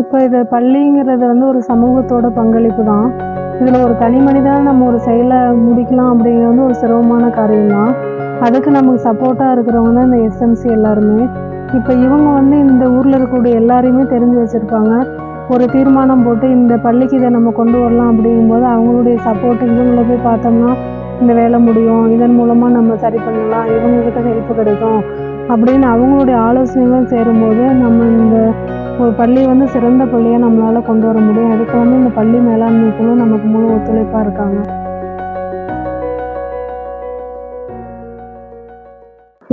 இப்போ இது பள்ளிங்கிறது வந்து ஒரு சமூகத்தோட பங்களிப்பு தான். இதில் ஒரு தனி மனிதனாக நம்ம ஒரு செயலை முடிக்கலாம் அப்படிங்கிறது வந்து ஒரு சிரமமான காரியம் தான். அதுக்கு நமக்கு சப்போர்ட்டாக இருக்கிறவங்க தான் இந்த எஸ்எம்சி எல்லாருமே. இப்போ இவங்க வந்து இந்த ஊரில் இருக்கக்கூடிய எல்லாரையுமே தெரிஞ்சு வச்சுருப்பாங்க. ஒரு தீர்மானம் போட்டு இந்த பள்ளிக்கு இதை நம்ம கொண்டு வரலாம் அப்படிங்கும்போது அவங்களுடைய சப்போர்ட் இவங்கள போய் பார்த்தோம்னா இந்த வேலை முடியும், இதன் மூலமாக நம்ம சரி பண்ணலாம், இவங்ககிட்ட ஹெல்ப் கிடைக்கும் அப்படின்னு அவங்களுடைய ஆலோசனைகள் சேரும்போது நம்ம இந்த ஒரு பள்ளி வந்து சிறந்த பள்ளியாக நம்மளால் கொண்டு வர முடியும். அதுக்கு வந்து இந்த பள்ளி மேலாண்மை குழு நமக்கு முழு ஒத்துழைப்பாக இருக்காங்க.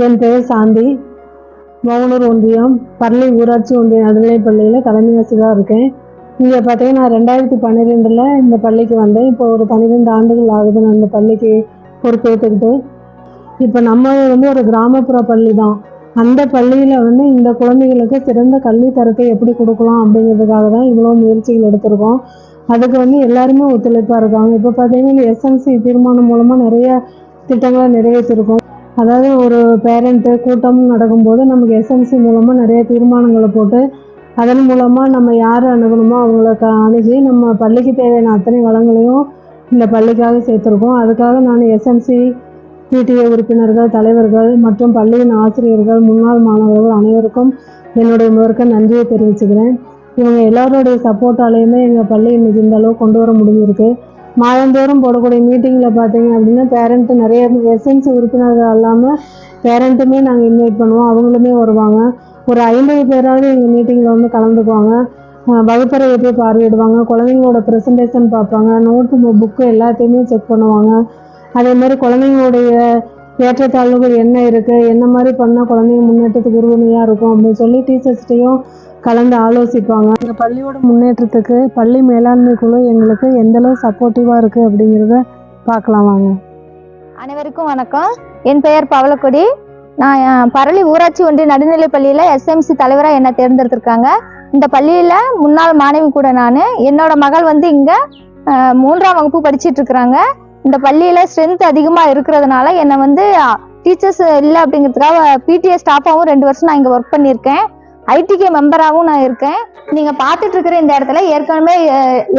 என் பேர் சாந்தி. மோகனூர் ஒன்றியம் பள்ளி ஊராட்சி ஒன்றிய நடுநிலைப்பள்ளியில் தலைமை ஆசிரியராக இருக்கேன். இங்கே பார்த்தீங்கன்னா நான் 2012 இந்த பள்ளிக்கு வந்தேன். இப்போ ஒரு 12 ஆண்டுகள் ஆகுது நான் இந்த பள்ளிக்கு பொறுப்பேற்றுக்கிட்டு. இப்போ நம்ம வந்து ஒரு கிராமப்புற பள்ளி தான். அந்த பள்ளியில் வந்து இந்த குழந்தைகளுக்கு சிறந்த கல்வி தரத்தை எப்படி கொடுக்கலாம் அப்படிங்கிறதுக்காக தான் இவ்வளோ முயற்சிகள் எடுத்திருக்கோம். அதுக்கு வந்து எல்லாருமே ஒத்துழைப்பாக இருக்காங்க. இப்போ பார்த்தீங்கன்னா எஸ்எம்சி தீர்மானம் மூலமாக நிறைய திட்டங்களை நிறைவேற்றிருக்கோம். அதாவது ஒரு பேரண்ட்டு கூட்டம் நடக்கும்போது நமக்கு எஸ்எம்சி மூலமாக நிறைய தீர்மானங்களை போட்டு அதன் மூலமாக நம்ம யார் அணுகணுமோ அவங்களுக்கு அணுகி நம்ம பள்ளிக்கு தேவையான அத்தனை வளங்களையும் இந்த பள்ளிக்காக சேர்த்துருக்கோம். அதுக்காக நான் எஸ்எம்சி பிடிஏ உறுப்பினர்கள், தலைவர்கள் மற்றும் பள்ளியின் ஆசிரியர்கள், முன்னாள் மாணவர்கள் அனைவருக்கும் என்னுடைய முதற்க நன்றியை தெரிவிச்சுக்கிறேன். இவங்க எல்லாருடைய சப்போர்ட்டாலேயுமே எங்கள் பள்ளி இன்னைக்கு இந்த அளவு கொண்டு வர முடிஞ்சிருக்கு. மாதந்தோறும் போடக்கூடிய மீட்டிங்கில் பார்த்தீங்க அப்படின்னா பேரண்ட்டு நிறைய எஸ்எம்சி உறுப்பினர்கள் இல்லாமல் பேரண்ட்டுமே நாங்கள் இன்வைட் பண்ணுவோம். அவங்களுமே வருவாங்க. ஒரு 50 பேராவது எங்கள் மீட்டிங்கில் வந்து கலந்துக்குவாங்க. வகுப்பறையை போய் பார்வையிடுவாங்க. குழந்தைங்களோட ப்ரெசன்டேஷன் பார்ப்பாங்க. நோட்டு புக்கு எல்லாத்தையுமே செக் பண்ணுவாங்க. அதே மாதிரி குழந்தைங்களுடைய ஏற்றத்தாழ்வுகள் என்ன இருக்குது, என்ன மாதிரி பண்ணால் குழந்தைங்க முன்னேற்றத்துக்கு உறுதுணையாக இருக்கும் அப்படின்னு சொல்லி டீச்சர்ஸ்டையும் கலந்து ஆலோசிப்பாங்க. எங்கள் பள்ளியோட முன்னேற்றத்துக்கு பள்ளி மேலாண்மை குழு எங்களுக்கு எந்தளவு சப்போர்ட்டிவாக இருக்குது அப்படிங்கிறத பார்க்கலாம் வாங்க. அனைவருக்கும் வணக்கம். என் பெயர் பவளக்கொடி. நான் பரளி ஊராட்சி ஒன்றிய நடுநிலை பள்ளியில் எஸ்எம்சி தலைவராக என்னை தேர்ந்தெடுத்திருக்காங்க. இந்த பள்ளியில் முன்னாள் மாணவி கூட நான். என்னோட மகள் வந்து இங்கே 3ஆம் வகுப்பு படிச்சுட்டு இருக்கிறாங்க. இந்த பள்ளியில் ஸ்ட்ரென்த் அதிகமாக இருக்கிறதுனால என்னை வந்து டீச்சர்ஸ் இல்லை அப்படிங்கிறதுக்காக பிடிஏ ஸ்டாஃபாகவும் 2 வருஷம் நான் இங்கே ஒர்க் பண்ணியிருக்கேன். ஐடிகே மெம்பராகவும் நான் இருக்கேன். நீங்கள் பார்த்துட்டு இருக்கிற இந்த இடத்துல ஏற்கனவே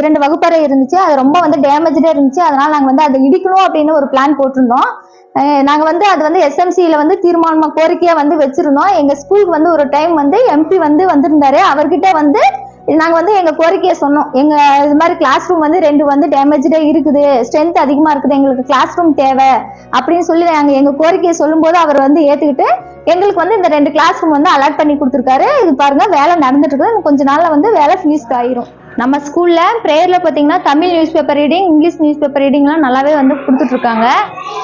2 வகுப்பறை இருந்துச்சு. அது ரொம்ப வந்து டேமேஜாக இருந்துச்சு. அதனால் நாங்கள் வந்து அதை இடிக்கணும் அப்படின்னு ஒரு பிளான் போட்டிருந்தோம். நாங்கள் வந்து அது வந்து எஸ்எம்சியில் வந்து தீர்மானமாக கோரிக்கையாக வந்து வச்சுருந்தோம். எங்கள் ஸ்கூலுக்கு வந்து ஒரு டைம் வந்து எம்பி வந்து வந்திருந்தாரு. அவர்கிட்ட வந்து நாங்கள் வந்து எங்கள் கோரிக்கையை சொன்னோம். எங்கள் இது மாதிரி கிளாஸ் ரூம் வந்து 2 வந்து டேமேஜாக இருக்குது, ஸ்ட்ரென்த் அதிகமாக இருக்குது, எங்களுக்கு கிளாஸ் ரூம் தேவை அப்படின்னு சொல்லி நாங்கள் எங்கள் கோரிக்கையை சொல்லும்போது அவர் வந்து ஏற்றுக்கிட்டு எங்களுக்கு வந்து இந்த 2 கிளாஸ் ரூம் வந்து அலாட் பண்ணி கொடுத்துருக்காரு. இது பாருங்க வேலை நடந்துட்டு இருக்குது. கொஞ்ச நாள்ல வந்து வேலை ஃபினிஷ் ஆயிரும். நம்ம ஸ்கூல்ல ப்ரேயர்ல பார்த்தீங்கன்னா Tamil news paper reading, English news paper ரீடிங்லாம் நல்லாவே வந்து கொடுத்துட்டு இருக்காங்க.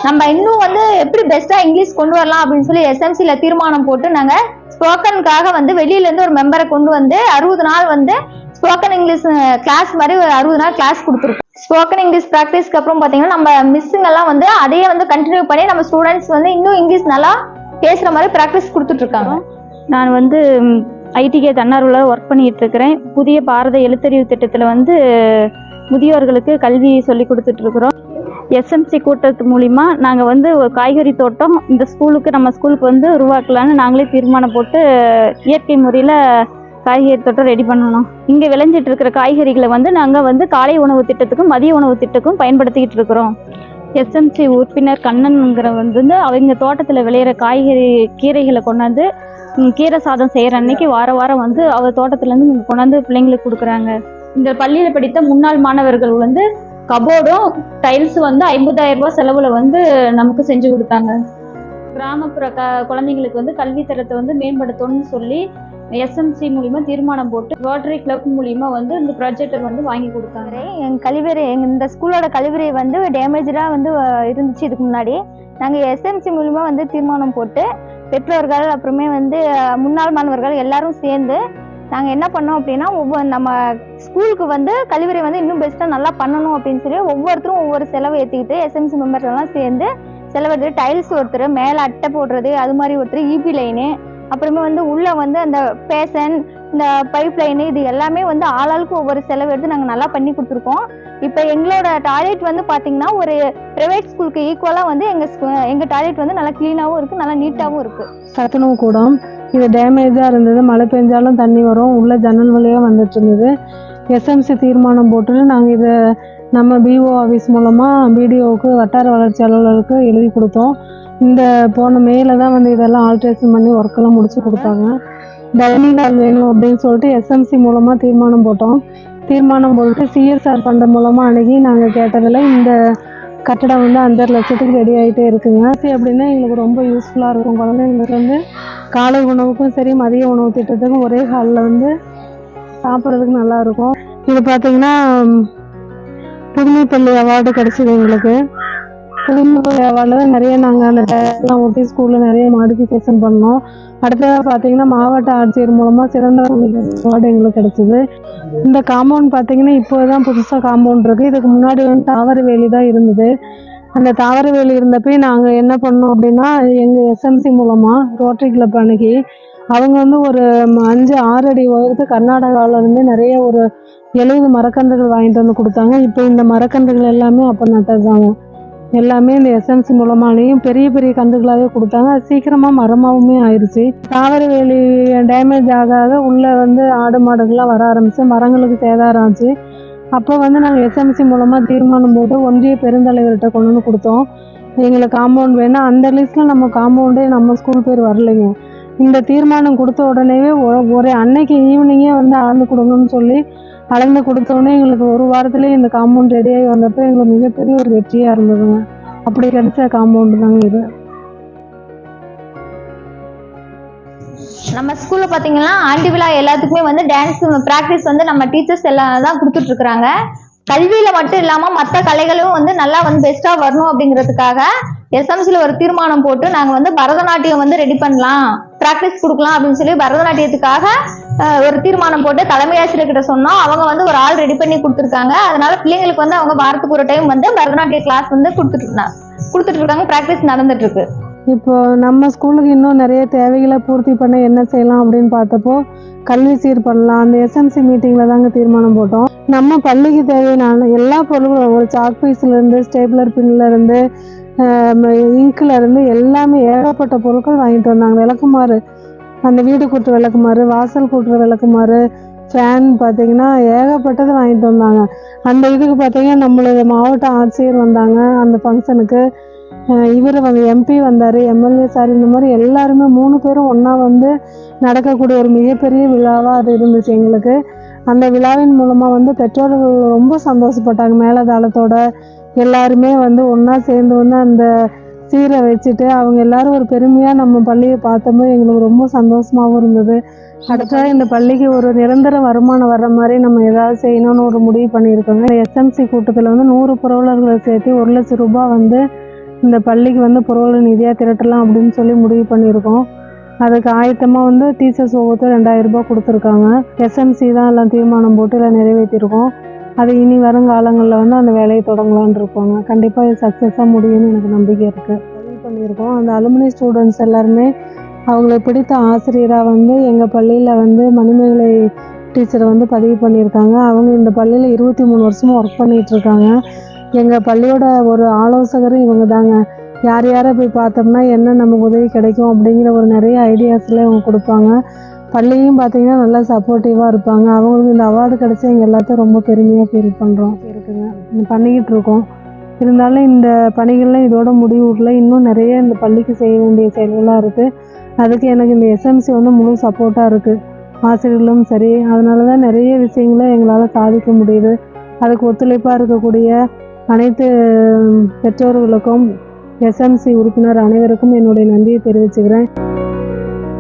நம்ம இன்னும் வந்து எப்படி பெஸ்டா இங்கிலீஷ் கொண்டு வரலாம் அப்படின்னு சொல்லி எஸ்எம்சியில் தீர்மானம் போட்டு நாங்கள் ஸ்போக்கனுக்காக வந்து வெளியிலேருந்து ஒரு மெம்பரை கொண்டு வந்து 60 நாள் வந்து ஸ்போக்கன் இங்கிலீஷ் கிளாஸ் மாதிரி 60 நாள் கிளாஸ் கொடுத்துருக்கோம். ஸ்போக்கன் இங்கிலீஷ் ப்ராக்டிஸ்க்கு அப்புறம் பார்த்தீங்கன்னா நம்ம மிஸ்ஸுங்கெல்லாம் வந்து அதையே வந்து கண்டினியூ பண்ணி நம்ம ஸ்டூடெண்ட்ஸ் வந்து இன்னும் இங்கிலீஷ் நல்லா பேசுகிற மாதிரி ப்ராக்டிஸ் கொடுத்துட்டு இருக்காங்க. நான் வந்து ஐடிகே தன்னார்வலராக ஒர்க் பண்ணிட்டு இருக்கிறேன். புதிய பாரத எழுத்தறிவு திட்டத்தில் வந்து முதியோர்களுக்கு கல்வி சொல்லி கொடுத்துட்டு இருக்கிறோம். எஸ்எம்சி கூட்டத்து மூலிமா நாங்கள் வந்து ஒரு காய்கறி தோட்டம் இந்த ஸ்கூலுக்கு நம்ம ஸ்கூலுக்கு வந்து உருவாக்கலான்னு நாங்களே தீர்மானம் போட்டு இயற்கை முறையில் காய்கறி தோட்டம் ரெடி பண்ணணும். இங்கே விளைஞ்சிட்டு இருக்கிற காய்கறிகளை வந்து நாங்கள் வந்து காலை உணவு திட்டத்துக்கும் மதிய உணவு திட்டத்துக்கும் பயன்படுத்திக்கிட்டு இருக்கிறோம். எஸ்எம்சி உறுப்பினர் கண்ணன்ங்கிற வந்து அவங்க தோட்டத்தில் விளையிற காய்கறி கீரைகளை கொண்டாந்து கீரை சாதம் செய்கிற அன்னைக்கு வாரம் வந்து அவர் தோட்டத்துலேருந்து இங்கே கொண்டாந்து பிள்ளைங்களுக்கு கொடுக்குறாங்க. இந்த பள்ளியில் படித்த முன்னாள் மாணவர்கள் வந்து கபோர்டும் டைல்ஸ் வந்து 50,000 ரூபாய் செலவில் வந்து நமக்கு செஞ்சு கொடுத்தாங்க. கிராமப்புற குழந்தைங்களுக்கு வந்து கல்வி தரத்தை வந்து மேம்படுத்தணும்னு சொல்லி எஸ்எம்சி மூலிமா தீர்மானம் போட்டு ரோட்டரி கிளப் மூலிமா வந்து இந்த ப்ராஜெக்டர் வந்து வாங்கி கொடுத்தாங்க. எங்கள் கழிவறை இந்த ஸ்கூலோட கழிவறை வந்து டேமேஜாக வந்து இருந்துச்சு. இதுக்கு முன்னாடி நாங்கள் எஸ்எம்சி மூலிமா வந்து தீர்மானம் போட்டு பெற்றோர்கள் அப்புறமே வந்து முன்னாள் மாணவர்கள் எல்லாரும் சேர்ந்து நாங்கள் என்ன பண்ணோம் அப்படின்னா நம்ம ஸ்கூலுக்கு வந்து கழிவறை வந்து இன்னும் பெஸ்ட்டாக நல்லா பண்ணணும் அப்படின்னு சொல்லி ஒவ்வொருத்தரும் ஒவ்வொரு செலவை ஏற்றிக்கிட்டு எஸ்எம்சி மெம்பர்ஸ் எல்லாம் சேர்ந்து செலவு டைல்ஸ் ஒருத்தர், மேலே அட்டை போடுறது அது மாதிரி ஒருத்தர், இபி லைனு, அப்புறமே வந்து உள்ள வந்து அந்த பேசன், இந்த பைப் லைனு, இது எல்லாமே வந்து ஆளாளுக்கு ஒவ்வொரு செலவு எடுத்து நாங்கள் நல்லா பண்ணி கொடுத்துருக்கோம். இப்போ எங்களோட டாய்லெட் வந்து பார்த்தீங்கன்னா ஒரு ப்ரைவேட் ஸ்கூலுக்கு ஈக்குவலாக வந்து எங்கள் டாய்லெட் வந்து நல்லா க்ளீனாகவும் இருக்குது, நல்லா நீட்டாகவும் இருக்குது. சத்துணவு கூடம் இது டேமேஜாக இருந்தது. மழை பெஞ்சாலும் தண்ணி வரும், உள்ள ஜன்னல் வழியாக வந்துட்டு இருந்தது. எஸ்எம்சி தீர்மானம் போட்டு நாங்கள் இதை நம்ம பிஓ ஆஃபீஸ் மூலமாக பிடிஓவுக்கு வட்டார வளர்ச்சி அலுவலருக்கு எழுதி கொடுத்தோம். இந்த போன மேல தான் வந்து இதெல்லாம் ஆல்ட்ரேஷன் பண்ணி ஒர்க்கெல்லாம் முடிச்சு கொடுத்தாங்க. டைனிங் ஹால் வேணும் அப்படின்னு சொல்லிட்டு எஸ்எம்சி மூலமாக தீர்மானம் போட்டோம். தீர்மானம் போட்டு சிஎஸ்ஆர் ஃபண்ட் மூலமாக அணுகி நாங்கள் கேட்டதில் இந்த கட்டடம் வந்து 5.5 லட்சத்துக்கு ரெடி ஆகிட்டே இருக்குங்க. அப்படின்னா எங்களுக்கு ரொம்ப யூஸ்ஃபுல்லாக இருக்கும். குழந்தைங்களுக்கு வந்து காலை உணவுக்கும் சரி மதிய உணவு திட்டத்துக்கும் ஒரே ஹாலில் வந்து சாப்பிட்றதுக்கு நல்லாயிருக்கும். இது பார்த்தீங்கன்னா புதுமைப்பள்ளி அவார்டு கிடச்சிது எங்களுக்கு. புதுமைப்பள்ளி அவார்டில் தான் நிறைய நாங்கள் அந்த டயர்லாம் ஒட்டி ஸ்கூலில் நிறைய மாடிஃபிகேஷன் பண்ணோம். அடுத்ததாக பார்த்தீங்கன்னா மாவட்ட ஆட்சியர் மூலமாக சிறந்த அவார்டு எங்களுக்கு கிடச்சிது. இந்த காம்பவுண்ட் பார்த்தீங்கன்னா இப்போ தான் புதுசாக காம்பவுண்ட் இருக்குது. இதுக்கு முன்னாடி வந்து தாவர வேலி தான் இருந்தது. அந்த தாவர வேலி இருந்தப்போ நாங்கள் என்ன பண்ணோம் அப்படின்னா எங்கள் எஸ்எம்சி மூலமாக ரோட்டரி கிளப் அணுகி அவங்க வந்து ஒரு 5-6 அடி உயரத்து கர்நாடகாவிலேருந்து நிறைய ஒரு 70 மரக்கன்றுகள் வாங்கிட்டு வந்து கொடுத்தாங்க. இப்போ இந்த மரக்கன்றுகள் எல்லாமே அப்போ நட்டதாங்க. எல்லாமே இந்த எஸ்எம்சி மூலமாலேயும் பெரிய பெரிய கன்றுகளாகவே கொடுத்தாங்க. அது சீக்கிரமாக மரமாகவுமே ஆயிடுச்சு. தாவர வேலி டேமேஜ் ஆகாத உள்ளே வந்து ஆடு மாடுகள்லாம் வர ஆரம்பிச்சு மரங்களுக்கு சேதாரம் ஆச்சு. அப்போ வந்து நாங்கள் எஸ்எம்சி மூலமாக தீர்மானம் போட்டு ஒன்றிய பெருந்தலைவர்கிட்ட கொண்டு வந்து கொடுத்தோம். எங்களுக்கு காம்பவுண்ட் வேணும். அந்த லிஸ்ட்டில் நம்ம காம்பவுண்டே நம்ம ஸ்கூல் பேர் வரலைங்க. இந்த தீர்மானம் கொடுத்த உடனேவே ஒரு அன்னைக்கு ஈவினிங்கே வந்து அளந்து கொடுங்கன்னு சொல்லி அளந்து கொடுத்தோடனே எங்களுக்கு ஒரு வாரத்திலேயே இந்த காம்பவுண்ட் ரெடியாகி வந்தப்போ எங்களுக்கு மிகப்பெரிய ஒரு வெற்றியாக இருந்ததுங்க. அப்படி கிடைச்ச காம்பவுண்டு தாங்க இது. நம்ம ஸ்கூல்ல பாத்தீங்கன்னா ஆண்டு விழா எல்லாத்துக்குமே வந்து டான்ஸ் பிராக்டிஸ் வந்து நம்ம டீச்சர்ஸ் எல்லாம் தான் கொடுத்துட்டு இருக்காங்க. கல்வியில மட்டும் இல்லாம மற்ற கலைகளும் வந்து நல்லா வந்து பெஸ்டா வரணும் அப்படிங்கிறதுக்காக எஸ்எம்சில ஒரு தீர்மானம் போட்டு நாங்க வந்து பரதநாட்டியம் வந்து ரெடி பண்ணலாம், பிராக்டிஸ் கொடுக்கலாம் அப்படின்னு சொல்லி பரதநாட்டியத்துக்காக ஒரு தீர்மானம் போட்டு தலைமை ஆசிரியர்கிட்ட சொன்னோம். அவங்க வந்து ஒரு ஆள் ரெடி பண்ணி கொடுத்துருக்காங்க. அதனால பிள்ளைங்களுக்கு வந்து அவங்க வாரத்துக்கு ஒரு டைம் வந்து பரதநாட்டிய கிளாஸ் வந்து கொடுத்துட்டு இருக்காங்க. பிராக்டிஸ் நடந்துட்டு இருக்கு. இப்போ நம்ம ஸ்கூலுக்கு இன்னும் நிறைய தேவைகளை பூர்த்தி பண்ண என்ன செய்யலாம் அப்படின்னு பார்த்தப்போ கல்வி சீர் பண்ணலாம். அந்த எஸ்எம்சி மீட்டிங்கில் தாங்க தீர்மானம் போட்டோம். நம்ம பள்ளிக்கு தேவையான எல்லா பொருட்களும் ஒரு சாக் பீஸ்லேருந்து ஸ்டேப்லர் பின்லேருந்து இங்க்லேருந்து எல்லாமே ஏகப்பட்ட பொருட்கள் வாங்கிட்டு வந்தாங்க. விளக்குமாறு, அந்த வீடு கூட்டுற விளக்குமாறு, வாசல் கூட்டுற விளக்குமாறு, ஃபேன் பார்த்தீங்கன்னா ஏகப்பட்டது வாங்கிட்டு வந்தாங்க. அந்த இதுக்கு பார்த்தீங்கன்னா நம்மளோட மாவட்ட ஆட்சியர் வந்தாங்க அந்த ஃபங்க்ஷனுக்கு. இவர் எம்பி வந்தார், எம்எல்ஏ சார், இந்த மாதிரி எல்லாருமே 3 பேரும் ஒன்றா வந்து நடக்கக்கூடிய ஒரு மிகப்பெரிய விழாவாக அது இருந்துச்சு எங்களுக்கு. அந்த விழாவின் மூலமாக வந்து பெற்றோர்கள் ரொம்ப சந்தோஷப்பட்டாங்க. மேலதாளத்தோட எல்லாருமே வந்து ஒன்றா சேர்ந்து வந்து அந்த சீரை வச்சுட்டு அவங்க எல்லாரும் ஒரு பெருமையாக நம்ம பள்ளியை பார்த்தோம்போது எங்களுக்கு ரொம்ப சந்தோஷமாகவும் இருந்தது. அடுத்ததாக இந்த பள்ளிக்கு ஒரு நிரந்தர வருமானம் வர்ற மாதிரி நம்ம ஏதாவது செய்யணும்னு ஒரு முடிவு பண்ணியிருக்கோங்க. எஸ்எம்சி கூட்டத்தில் வந்து 100 புரவலர்களை சேர்த்து 1 லட்சம் ரூபாய் வந்து இந்த பள்ளிக்கு வந்து புரவலர் நிதியாக திரட்டலாம் அப்படின்னு சொல்லி முடிவு பண்ணியிருக்கோம். அதுக்கு ஆயத்தமாக வந்து டீச்சர்ஸ் ஒவ்வொருத்தர் 2000 ரூபாய் கொடுத்துருக்காங்க. எஸ்எம்சி தான் எல்லாம் தீர்மானம் போட்டு எல்லாம் நிறைவேற்றிருக்கோம். அது இனி வருங்காலங்களில் வந்து அந்த வேலையை தொடங்கலான்னு இருப்பாங்க. கண்டிப்பாக இது சக்ஸஸாக முடியும்னு எனக்கு நம்பிக்கை இருக்குது. பதிவு பண்ணியிருக்கோம். அந்த அலுமினி ஸ்டூடெண்ட்ஸ் எல்லாருமே அவங்களுக்கு பிடித்த ஆசிரியராக வந்து எங்கள் பள்ளியில் வந்து மணிமேகலை டீச்சரை வந்து பதிவு பண்ணியிருக்காங்க. அவங்க இந்த பள்ளியில் 23 வருஷமாக ஒர்க் பண்ணிகிட்ருக்காங்க. எங்கள் பள்ளியோட ஒரு ஆலோசகரும் இவங்க தாங்க. யார் யாரை போய் பார்த்தோம்னா என்ன நமக்கு உதவி கிடைக்கும் அப்படிங்கிற ஒரு நிறைய ஐடியாஸ்லாம் இவங்க கொடுப்பாங்க. பள்ளியும் பார்த்தீங்கன்னா நல்லா சப்போர்ட்டிவாக இருப்பாங்க. அவங்களுக்கு இந்த அவார்டு கிடச்சி எங்கள் எல்லாத்தையும் ரொம்ப பெருமையாக ஃபீல் பண்ணுறோம் இருக்குங்க. பண்ணிக்கிட்டு இருக்கோம். இருந்தாலும் இந்த பணிகள்லாம் இதோட முடிவுல இன்னும் நிறைய இந்த பள்ளிக்கு செய்ய வேண்டிய செயல்களாக இருக்குது. அதுக்கு எனக்கு இந்த எஸ்எம்சி வந்து முழு சப்போர்ட்டாக இருக்குது, ஆசிரியர்களும் சரி. அதனால தான் நிறைய விஷயங்களை எங்களால் சாதிக்க முடியுது. அதுக்கு ஒத்துழைப்பாக இருக்கக்கூடிய அனைத்து பெற்றோர்களுக்கும் எஸ்எம்சி உறுப்பினர் அனைவருக்கும் என்னுடைய நன்றியை தெரிவிச்சுக்கிறேன்.